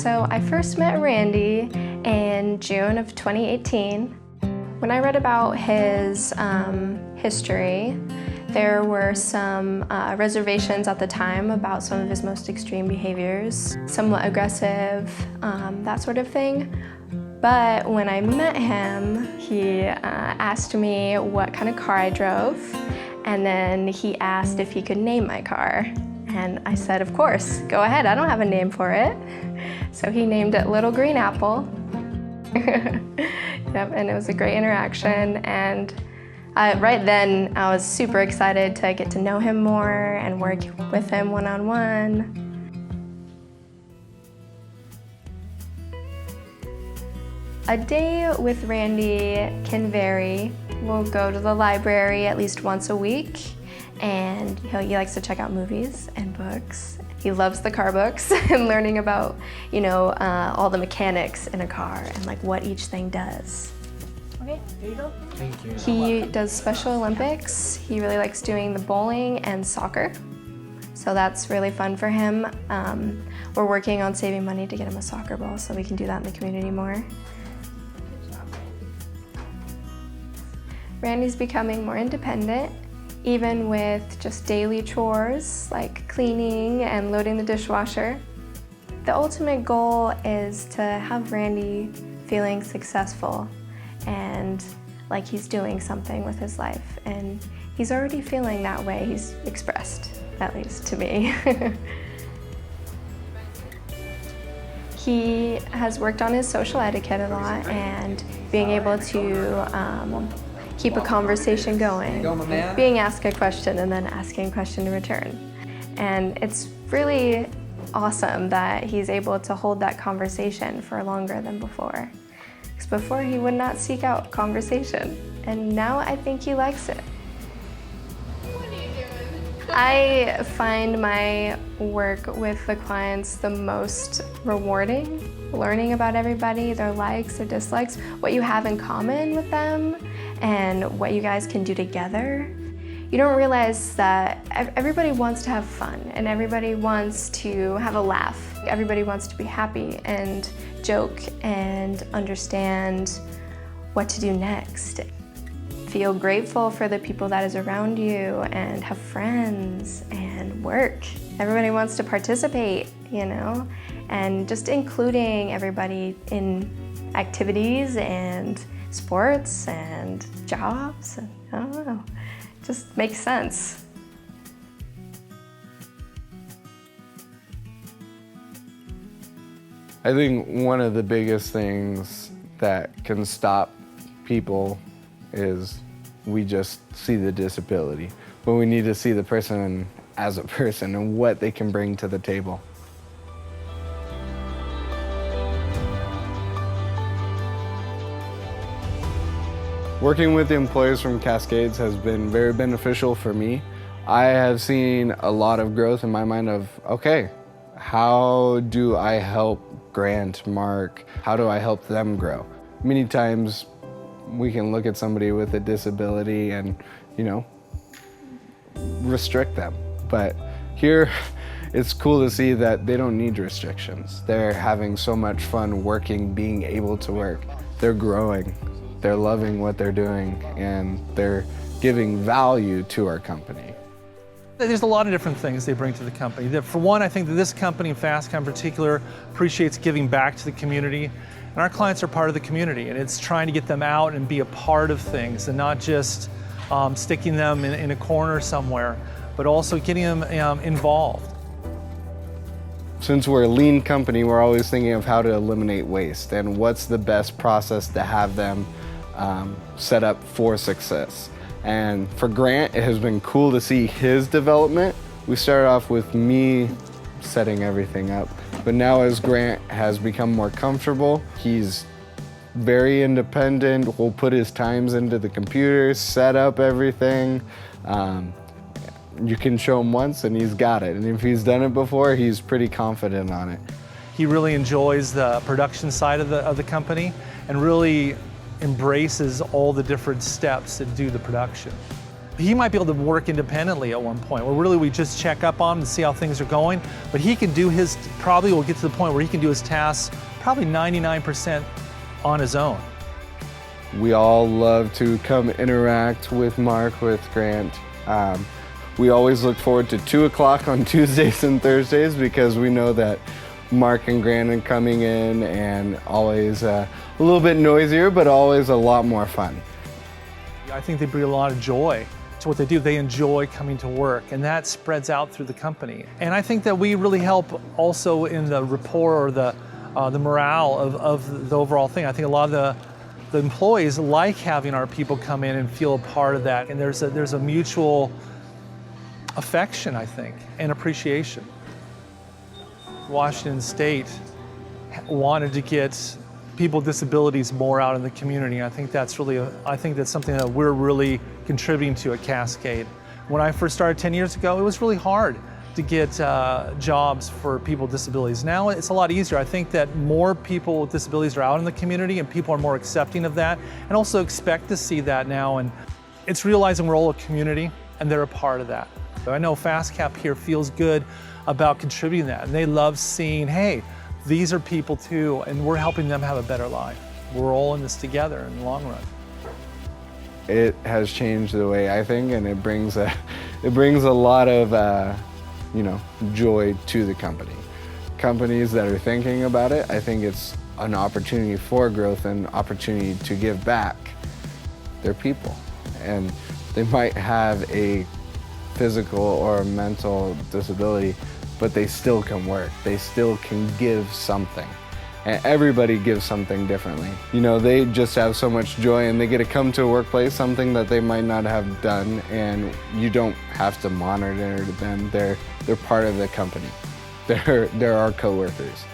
So I first met Randy in June of 2018. When I read about his history, there were some reservations at the time about some of his most extreme behaviors, somewhat aggressive, that sort of thing. But when I met him, he asked me what kind of car I drove, and then he asked if he could name my car. And I said, of course, go ahead, I don't have a name for it. So he named it Little Green Apple. Yep, and it was a great interaction. And right then, I was super excited to get to know him more and work with him one-on-one. A day with Randy can vary. We'll go to the library at least once a week, and he likes to check out movies and books. He loves the car books and learning about, all the mechanics in a car and like what each thing does. Okay, here you go. Thank you. He does Special Olympics. He really likes doing the bowling and soccer. So that's really fun for him. We're working on saving money to get him a soccer ball so we can do that in the community more. Randy's becoming more independent, even with just daily chores like cleaning and loading the dishwasher. The ultimate goal is to have Randy feeling successful and like he's doing something with his life. And he's already feeling that way, he's expressed, at least to me. He has worked on his social etiquette a lot and being able to keep a conversation going, being asked a question and then asking a question in return. And it's really awesome that he's able to hold that conversation for longer than before. Because before he would not seek out conversation, and now I think he likes it. What are you doing? I find my work with the clients the most rewarding, learning about everybody, their likes, their dislikes, what you have in common with them, and what you guys can do together. You don't realize that everybody wants to have fun and everybody wants to have a laugh. Everybody wants to be happy and joke and understand what to do next. Feel grateful for the people that is around you and have friends and work. Everybody wants to participate, and just including everybody in activities and sports and jobs, and I don't know, it just makes sense. I think one of the biggest things that can stop people is we just see the disability, but we need to see the person as a person and what they can bring to the table. Working with the employees from Cascades has been very beneficial for me. I have seen a lot of growth in my mind of, okay, how do I help Grant, Mark? How do I help them grow? Many times we can look at somebody with a disability and, restrict them. But here, it's cool to see that they don't need restrictions. They're having so much fun working, being able to work. They're growing. They're loving what they're doing, and they're giving value to our company. There's a lot of different things they bring to the company. For one, I think that this company, Fastcom in particular, appreciates giving back to the community. And our clients are part of the community, and it's trying to get them out and be a part of things and not just sticking them in a corner somewhere, but also getting them involved. Since we're a lean company, we're always thinking of how to eliminate waste and what's the best process to have them set up for success. And for Grant, it has been cool to see his development. We started off with me setting everything up, but now as Grant has become more comfortable, he's very independent, will put his times into the computer, set up everything. You can show him once and he's got it. And if he's done it before, he's pretty confident on it. He really enjoys the production side of the company and really embraces all the different steps that do the production. He might be able to work independently at one point, where really we just check up on him and see how things are going, but he can do his, probably will get to the point where he can do his tasks probably 99% on his own. We all love to come interact with Mark, with Grant. We always look forward to 2 o'clock on Tuesdays and Thursdays because we know that Mark and Grant are coming in, and always a little bit noisier, but always a lot more fun. I think they bring a lot of joy to what they do. They enjoy coming to work, and that spreads out through the company. And I think that we really help also in the rapport or the morale of the overall thing. I think a lot of the employees like having our people come in and feel a part of that. And there's a mutual affection, I think, and appreciation. Washington State wanted to get people with disabilities more out in the community. I think that's something that we're really contributing to at Cascade. When I first started 10 years ago, it was really hard to get jobs for people with disabilities. Now it's a lot easier. I think that more people with disabilities are out in the community, and people are more accepting of that, and also expect to see that now. And it's realizing we're all a community, and they're a part of that. I know FastCap here feels good about contributing that, and they love seeing, hey, these are people too, and we're helping them have a better life. We're all in this together in the long run. It has changed the way I think, and it brings a lot of joy to the company. Companies that are thinking about it, I think it's an opportunity for growth and opportunity to give back their people. And they might have a physical or mental disability, but they still can work. They still can give something. And everybody gives something differently. They just have so much joy, and they get to come to a workplace, something that they might not have done, and you don't have to monitor them. They're part of the company. They're our coworkers.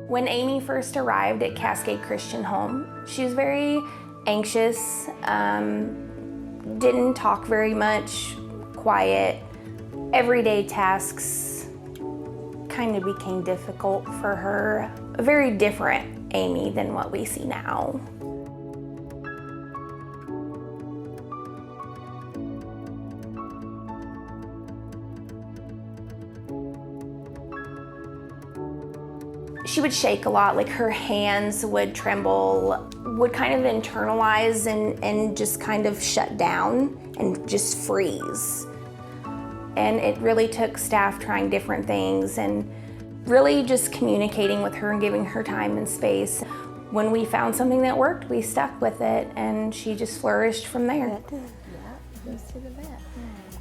When Amy first arrived at Cascade Christian Home, she was very anxious, didn't talk very much, quiet. Everyday tasks kind of became difficult for her. A very different Amy than what we see now. She would shake a lot, like her hands would tremble, would kind of internalize and just kind of shut down and just freeze. And it really took staff trying different things and really just communicating with her and giving her time and space. When we found something that worked, we stuck with it, and she just flourished from there.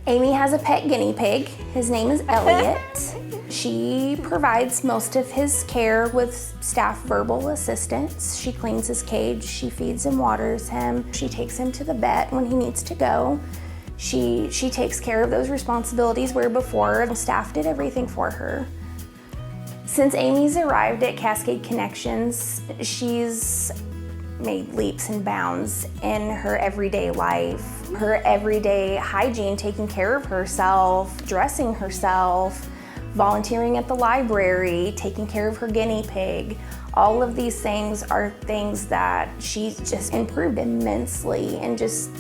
Amy has a pet guinea pig. His name is Elliot. She provides most of his care with staff verbal assistance. She cleans his cage, she feeds and waters him. She takes him to the vet when he needs to go. She takes care of those responsibilities where before staff did everything for her. Since Amy's arrived at Cascade Connections, she's made leaps and bounds in her everyday life, her everyday hygiene, taking care of herself, dressing herself, volunteering at the library, taking care of her guinea pig. All of these things are things that she's just improved immensely, and just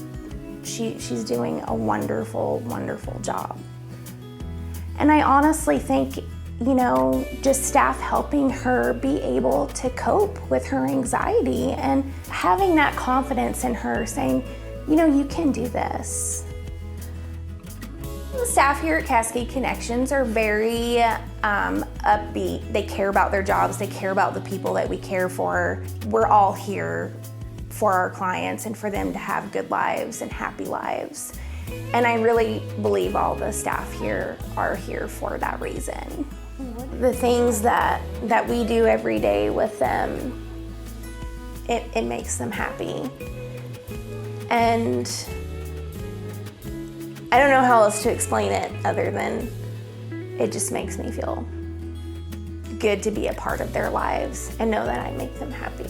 she's doing a wonderful, wonderful job. And I honestly think, just staff helping her be able to cope with her anxiety and having that confidence in her, saying, you can do this. The staff here at Cascade Connections are very upbeat. They care about their jobs. They care about the people that we care for. We're all here for our clients and for them to have good lives and happy lives. And I really believe all the staff here are here for that reason. The things that we do every day with them, it makes them happy. And I don't know how else to explain it other than it just makes me feel good to be a part of their lives and know that I make them happy.